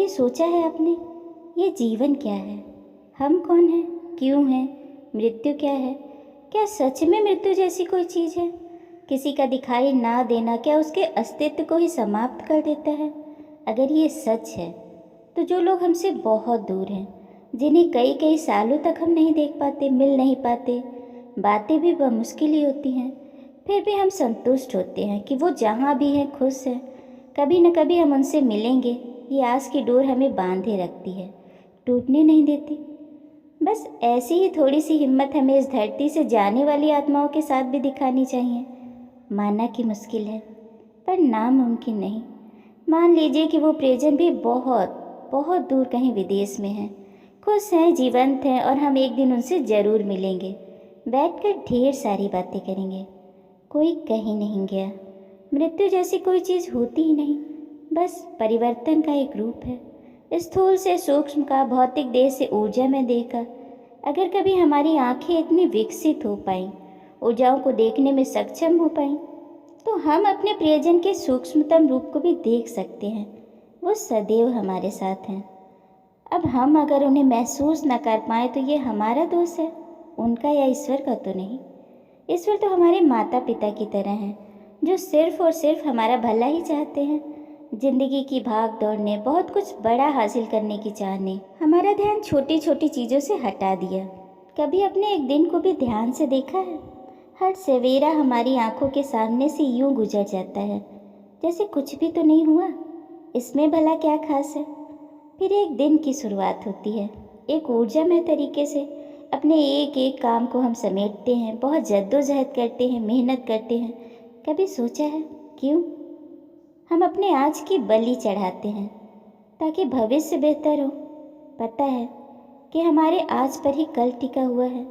कभी सोचा है आपने, ये जीवन क्या है? हम कौन हैं? क्यों हैं? मृत्यु क्या है? क्या सच में मृत्यु जैसी कोई चीज़ है? किसी का दिखाई ना देना क्या उसके अस्तित्व को ही समाप्त कर देता है? अगर ये सच है तो जो लोग हमसे बहुत दूर हैं, जिन्हें कई कई सालों तक हम नहीं देख पाते, मिल नहीं पाते, बातें भी बमुश्किल ही होती हैं, फिर भी हम संतुष्ट होते हैं कि वो जहाँ भी हैं खुश हैं, कभी न कभी हम उनसे मिलेंगे। ये आस की डोर हमें बांधे रखती है, टूटने नहीं देती। बस ऐसी ही थोड़ी सी हिम्मत हमें इस धरती से जाने वाली आत्माओं के साथ भी दिखानी चाहिए। मानना कि मुश्किल है, पर नामुमकिन नहीं। मान लीजिए कि वो प्रियजन भी बहुत बहुत दूर कहीं विदेश में हैं, खुश हैं, जीवंत हैं, और हम एक दिन उनसे ज़रूर मिलेंगे, बैठकर ढेर सारी बातें करेंगे। कोई कहीं नहीं गया, मृत्यु जैसी कोई चीज़ होती ही नहीं, बस परिवर्तन का एक रूप है। स्थूल से सूक्ष्म का, भौतिक देह से ऊर्जा में देह का। अगर कभी हमारी आंखें इतनी विकसित हो पाईं, ऊर्जाओं को देखने में सक्षम हो पाईं, तो हम अपने प्रियजन के सूक्ष्मतम रूप को भी देख सकते हैं। वो सदैव हमारे साथ हैं। अब हम अगर उन्हें महसूस न कर पाएँ तो ये हमारा दोष है, उनका या ईश्वर का तो नहीं। ईश्वर तो हमारे माता पिता की तरह हैं, जो सिर्फ और सिर्फ हमारा भला ही चाहते हैं। जिंदगी की भाग दौड़ ने, बहुत कुछ बड़ा हासिल करने की चाह ने हमारा ध्यान छोटी छोटी चीज़ों से हटा दिया। कभी अपने एक दिन को भी ध्यान से देखा है? हर सवेरा हमारी आंखों के सामने से यूं गुजर जाता है जैसे कुछ भी तो नहीं हुआ। इसमें भला क्या खास है? फिर एक दिन की शुरुआत होती है। एक ऊर्जामय तरीके से अपने एक एक काम को हम समेटते हैं, बहुत जद्दोजहद करते हैं, मेहनत करते हैं। कभी सोचा है क्यों? हम अपने आज की बलि चढ़ाते हैं ताकि भविष्य बेहतर हो। पता है कि हमारे आज पर ही कल टिका हुआ है।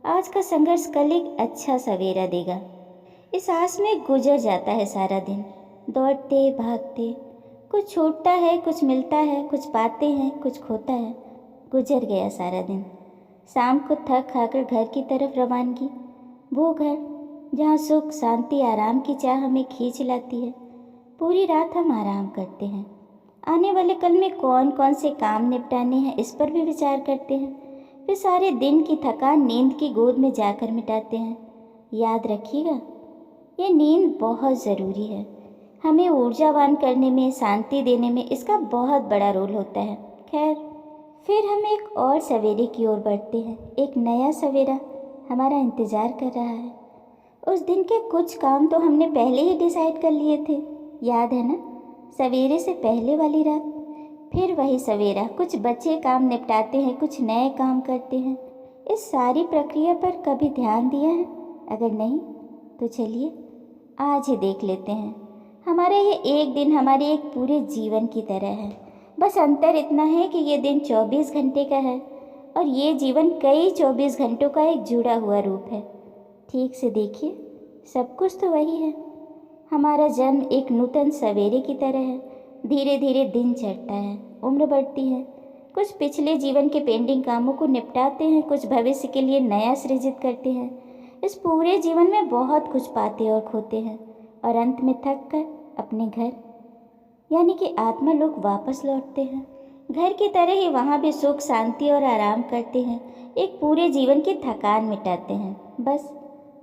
आज का संघर्ष कल एक अच्छा सवेरा देगा। इस आस में गुजर जाता है सारा दिन, दौड़ते भागते। कुछ छूटता है, कुछ मिलता है, कुछ पाते हैं, कुछ खोता है। गुजर गया सारा दिन। शाम को थक खाकर घर की तरफ रवानगी। वो घर जहाँ सुख, शांति, आराम की चाह हमें खींच लाती है। पूरी रात हम आराम करते हैं। आने वाले कल में कौन कौन से काम निपटाने हैं, इस पर भी विचार करते हैं। फिर सारे दिन की थकान नींद की गोद में जाकर मिटाते हैं। याद रखिएगा, ये नींद बहुत ज़रूरी है। हमें ऊर्जावान करने में, शांति देने में इसका बहुत बड़ा रोल होता है। खैर, फिर हम एक और सवेरे की ओर बढ़ते हैं। एक नया सवेरा हमारा इंतज़ार कर रहा है। उस दिन के कुछ काम तो हमने पहले ही डिसाइड कर लिए थे, याद है ना? सवेरे से पहले वाली रात। फिर वही सवेरा, कुछ बचे काम निपटाते हैं, कुछ नए काम करते हैं। इस सारी प्रक्रिया पर कभी ध्यान दिया है? अगर नहीं तो चलिए आज ही देख लेते हैं। हमारा ये एक दिन हमारे एक पूरे जीवन की तरह है। बस अंतर इतना है कि ये दिन 24 घंटे का है और ये जीवन कई 24 घंटों का एक जुड़ा हुआ रूप है। ठीक से देखिए, सब कुछ तो वही है। हमारा जन्म एक नूतन सवेरे की तरह है। धीरे धीरे दिन चढ़ता है, उम्र बढ़ती है। कुछ पिछले जीवन के पेंडिंग कामों को निपटाते हैं, कुछ भविष्य के लिए नया सृजित करते हैं। इस पूरे जीवन में बहुत कुछ पाते और खोते हैं और अंत में थक कर अपने घर यानी कि आत्मा लोग वापस लौटते हैं। घर की तरह ही वहाँ भी सुख, शांति और आराम करते हैं, एक पूरे जीवन की थकान मिटाते हैं। बस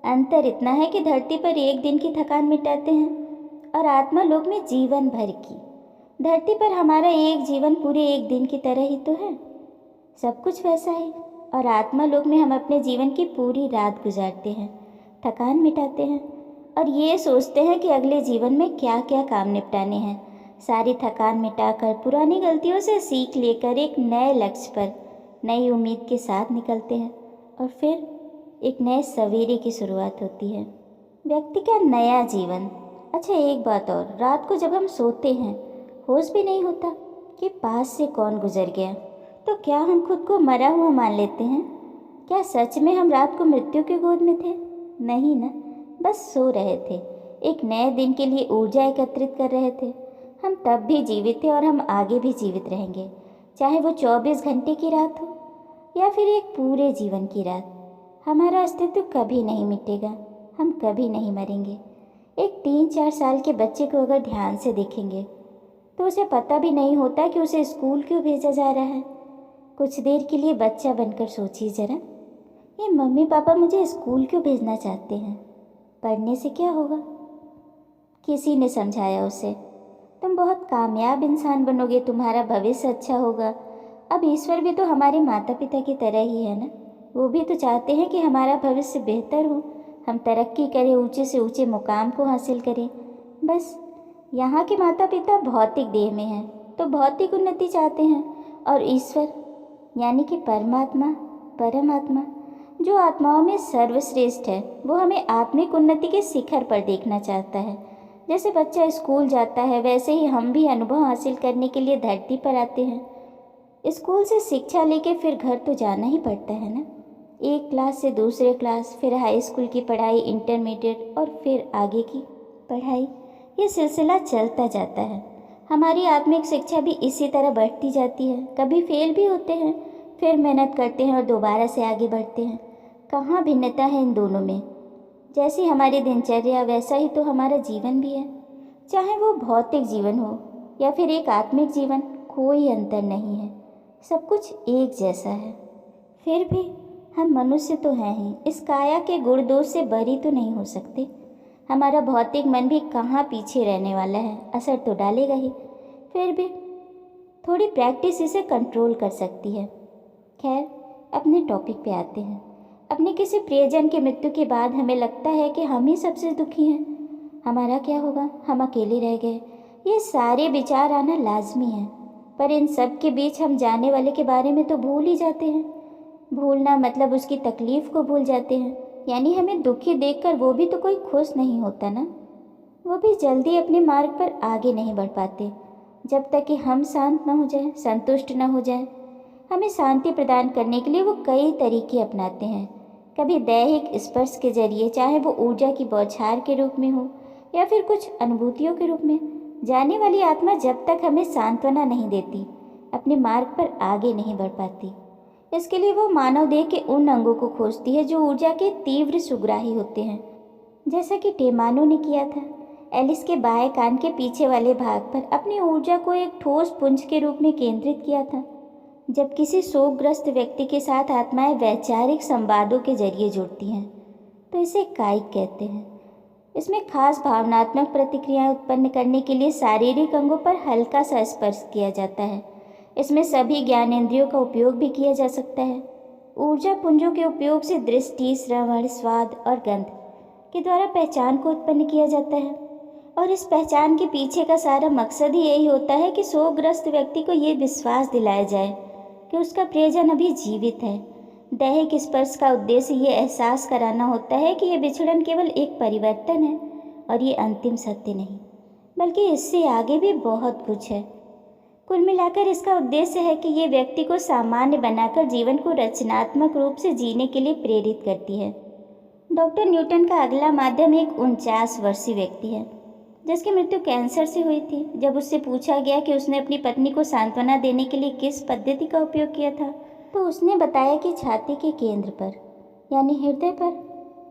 अंतर इतना है कि धरती पर एक दिन की थकान मिटाते हैं और आत्मा लोक में जीवन भर की। धरती पर हमारा एक जीवन पूरे एक दिन की तरह ही तो है, सब कुछ वैसा ही। और आत्मा लोक में हम अपने जीवन की पूरी रात गुजारते हैं, थकान मिटाते हैं और ये सोचते हैं कि अगले जीवन में क्या क्या काम निपटाने हैं। सारी थकान मिटाकर, पुरानी गलतियों से सीख लेकर एक नए लक्ष्य पर नई उम्मीद के साथ निकलते हैं और फिर एक नए सवेरे की शुरुआत होती है, व्यक्ति का नया जीवन। अच्छा, एक बात और, रात को जब हम सोते हैं होश भी नहीं होता कि पास से कौन गुजर गया। तो क्या हम खुद को मरा हुआ मान लेते हैं? क्या सच में हम रात को मृत्यु की गोद में थे? नहीं ना, बस सो रहे थे, एक नए दिन के लिए ऊर्जा एकत्रित कर रहे थे। हम तब भी जीवित थे और हम आगे भी जीवित रहेंगे, चाहे वो 24 घंटे की रात हो या फिर एक पूरे जीवन की रात। हमारा अस्तित्व कभी नहीं मिटेगा, हम कभी नहीं मरेंगे। एक 3-4 साल के बच्चे को अगर ध्यान से देखेंगे तो उसे पता भी नहीं होता कि उसे स्कूल क्यों भेजा जा रहा है। कुछ देर के लिए बच्चा बनकर सोचिए जरा, ये मम्मी पापा मुझे स्कूल क्यों भेजना चाहते हैं? पढ़ने से क्या होगा? किसी ने समझाया उसे, तुम बहुत कामयाब इंसान बनोगे, तुम्हारा भविष्य अच्छा होगा। अब ईश्वर भी तो हमारे माता पिता की तरह ही है ना, वो भी तो चाहते हैं कि हमारा भविष्य बेहतर हो, हम तरक्की करें, ऊंचे से ऊंचे मुकाम को हासिल करें। बस यहाँ के माता पिता भौतिक देह में हैं तो भौतिक उन्नति चाहते हैं, और ईश्वर यानी कि परमात्मा जो आत्माओं में सर्वश्रेष्ठ है, वो हमें आत्मिक उन्नति के शिखर पर देखना चाहता है। जैसे बच्चा स्कूल जाता है, वैसे ही हम भी अनुभव हासिल करने के लिए धरती पर आते हैं। स्कूल से शिक्षा लेके फिर घर तो जाना ही पड़ता है ना, एक क्लास से दूसरे क्लास, फिर हाई स्कूल की पढ़ाई, इंटरमीडिएट और फिर आगे की पढ़ाई। ये सिलसिला चलता जाता है। हमारी आत्मिक शिक्षा भी इसी तरह बढ़ती जाती है। कभी फेल भी होते हैं, फिर मेहनत करते हैं और दोबारा से आगे बढ़ते हैं। कहाँ भिन्नता है इन दोनों में? जैसी हमारी दिनचर्या वैसा ही तो हमारा जीवन भी है, चाहे वो भौतिक जीवन हो या फिर एक आत्मिक जीवन, कोई अंतर नहीं है, सब कुछ एक जैसा है। फिर भी हम मनुष्य तो हैं ही, इस काया के गुण दोष से बरी तो नहीं हो सकते। हमारा भौतिक मन भी कहाँ पीछे रहने वाला है, असर तो डालेगा ही। फिर भी थोड़ी प्रैक्टिस इसे कंट्रोल कर सकती है। खैर, अपने टॉपिक पे आते हैं। अपने किसी प्रियजन की मृत्यु के बाद हमें लगता है कि हम ही सबसे दुखी हैं। हमारा क्या होगा, हम अकेले रह गए, ये सारे विचार आना लाजमी है। पर इन सब के बीच हम जाने वाले के बारे में तो भूल ही जाते हैं। भूलना मतलब उसकी तकलीफ़ को भूल जाते हैं, यानी हमें दुखी देखकर वो भी तो कोई खुश नहीं होता ना। वो भी जल्दी अपने मार्ग पर आगे नहीं बढ़ पाते जब तक कि हम शांत न हो जाए, संतुष्ट न हो जाए। हमें शांति प्रदान करने के लिए वो कई तरीके अपनाते हैं। कभी दैहिक स्पर्श के जरिए, चाहे वो ऊर्जा की बौछार के रूप में हो या फिर कुछ अनुभूतियों के रूप में। जाने वाली आत्मा जब तक हमें सांत्वना नहीं देती, अपने मार्ग पर आगे नहीं बढ़ पाती। इसके लिए वो मानव देह के उन अंगों को खोजती है जो ऊर्जा के तीव्र सुग्राही होते हैं, जैसा कि टेमानो ने किया था। एलिस के बाएं कान के पीछे वाले भाग पर अपनी ऊर्जा को एक ठोस पुंज के रूप में केंद्रित किया था। जब किसी शोकग्रस्त व्यक्ति के साथ आत्माएं वैचारिक संवादों के जरिए जुड़ती हैं तो इसे कायिक कहते हैं। इसमें खास भावनात्मक प्रतिक्रियाएं उत्पन्न करने के लिए शारीरिक अंगों पर हल्का सा स्पर्श किया जाता है। इसमें सभी ज्ञानेंद्रियों का उपयोग भी किया जा सकता है। ऊर्जा पुंजों के उपयोग से दृष्टि, श्रवण, स्वाद और गंध के द्वारा पहचान को उत्पन्न किया जाता है, और इस पहचान के पीछे का सारा मकसद ही यही होता है कि शोकग्रस्त व्यक्ति को ये विश्वास दिलाया जाए कि उसका प्रियजन अभी जीवित है। दैहिक स्पर्श का उद्देश्य ये एहसास कराना होता है कि ये बिछड़न केवल एक परिवर्तन है और ये अंतिम सत्य नहीं, बल्कि इससे आगे भी बहुत कुछ है। कुल मिलाकर इसका उद्देश्य है कि ये व्यक्ति को सामान्य बनाकर जीवन को रचनात्मक रूप से जीने के लिए प्रेरित करती है। डॉक्टर न्यूटन का अगला माध्यम एक 49 वर्षीय व्यक्ति है जिसकी मृत्यु कैंसर से हुई थी। जब उससे पूछा गया कि उसने अपनी पत्नी को सांत्वना देने के लिए किस पद्धति का उपयोग किया था, तो उसने बताया कि छाती के केंद्र पर यानी हृदय पर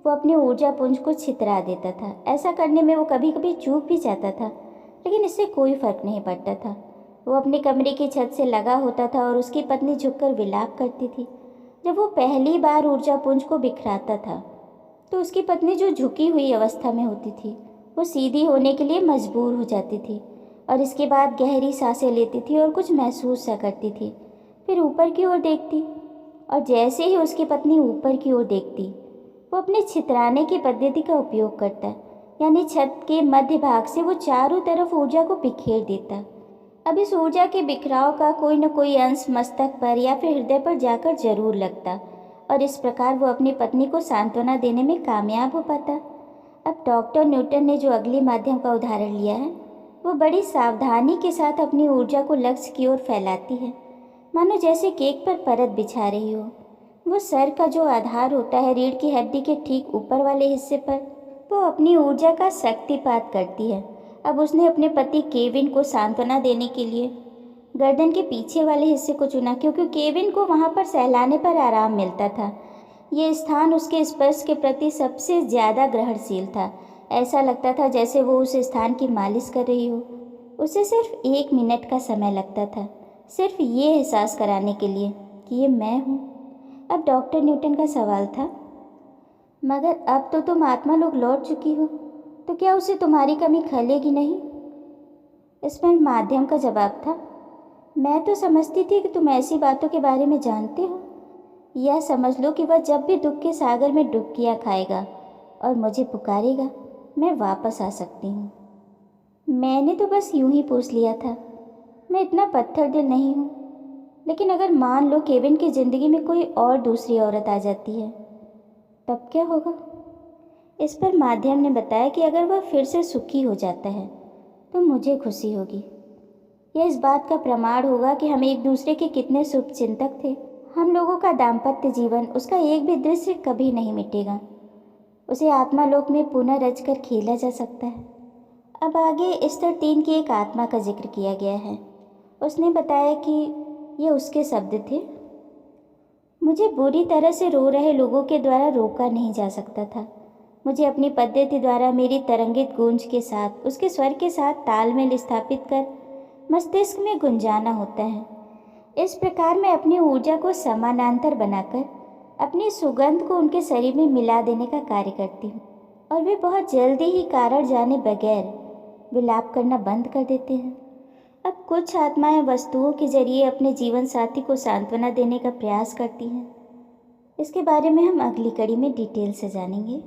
वो अपनी ऊर्जा पुंज को छितरा देता था। ऐसा करने में वो कभी कभी चूक भी जाता था, लेकिन इससे कोई फर्क नहीं पड़ता था। वो अपने कमरे की छत से लगा होता था और उसकी पत्नी झुककर विलाप करती थी। जब वो पहली बार ऊर्जा पुंज को बिखराता था तो उसकी पत्नी, जो झुकी हुई अवस्था में होती थी, वो सीधी होने के लिए मजबूर हो जाती थी और इसके बाद गहरी सांसें लेती थी और कुछ महसूस सा करती थी। फिर ऊपर की ओर देखती, और जैसे ही उसकी पत्नी ऊपर की ओर देखती, वो अपने छितराने की पद्धति का उपयोग करता, यानी छत के मध्य भाग से वो चारों तरफ ऊर्जा को बिखेर देता। अब इस ऊर्जा के बिखराव का कोई न कोई अंश मस्तक पर या फिर हृदय पर जाकर जरूर लगता, और इस प्रकार वो अपनी पत्नी को सांत्वना देने में कामयाब हो पाता। अब डॉक्टर न्यूटन ने जो अगले माध्यम का उदाहरण लिया है, वो बड़ी सावधानी के साथ अपनी ऊर्जा को लक्ष्य की ओर फैलाती है, मानो जैसे केक पर परत बिछा रही हो। वो सर का जो आधार होता है, रीढ़ की हड्डी के ठीक ऊपर वाले हिस्से पर, वो अपनी ऊर्जा का शक्तिपात करती है। अब उसने अपने पति केविन को सांत्वना देने के लिए गर्दन के पीछे वाले हिस्से को चुना, क्योंकि केविन को वहाँ पर सहलाने पर आराम मिलता था। ये स्थान उसके स्पर्श के प्रति सबसे ज़्यादा ग्रहणशील था। ऐसा लगता था जैसे वो उस स्थान की मालिश कर रही हो। उसे सिर्फ 1 मिनट का समय लगता था, सिर्फ ये एहसास कराने के लिए कि ये मैं हूँ। अब डॉक्टर न्यूटन का सवाल था, मगर अब तो तुम आत्मा लोक लौट चुकी हो, तो क्या उसे तुम्हारी कमी खलेगी नहीं? इस पर माध्यम का जवाब था, मैं तो समझती थी कि तुम ऐसी बातों के बारे में जानते हो। यह समझ लो कि वह जब भी दुख के सागर में डुबकियाँ खाएगा और मुझे पुकारेगा, मैं वापस आ सकती हूँ। मैंने तो बस यूं ही पूछ लिया था, मैं इतना पत्थर दिल नहीं हूँ। लेकिन अगर मान लो केविन की ज़िंदगी में कोई और दूसरी औरत आ जाती है, तब क्या होगा? इस पर माध्यम ने बताया कि अगर वह फिर से सुखी हो जाता है तो मुझे खुशी होगी। यह इस बात का प्रमाण होगा कि हम एक दूसरे के कितने शुभचिंतक थे। हम लोगों का दाम्पत्य जीवन, उसका एक भी दृश्य कभी नहीं मिटेगा। उसे आत्मालोक में पुनः रच कर खेला जा सकता है। अब आगे स्तर 3 की एक आत्मा का जिक्र किया गया है। उसने बताया कि ये उसके शब्द थे, मुझे बुरी तरह से रो रहे लोगों के द्वारा रोका नहीं जा सकता था। मुझे अपनी पद्धति द्वारा मेरी तरंगित गूंज के साथ, उसके स्वर के साथ तालमेल स्थापित कर मस्तिष्क में गुंजाना होता है। इस प्रकार मैं अपनी ऊर्जा को समानांतर बनाकर अपनी सुगंध को उनके शरीर में मिला देने का कार्य करती हूँ, और वे बहुत जल्दी ही कारण जाने बगैर विलाप करना बंद कर देते हैं। अब कुछ आत्माएं वस्तुओं के जरिए अपने जीवन साथी को सांत्वना देने का प्रयास करती हैं। इसके बारे में हम अगली कड़ी में डिटेल से जानेंगे।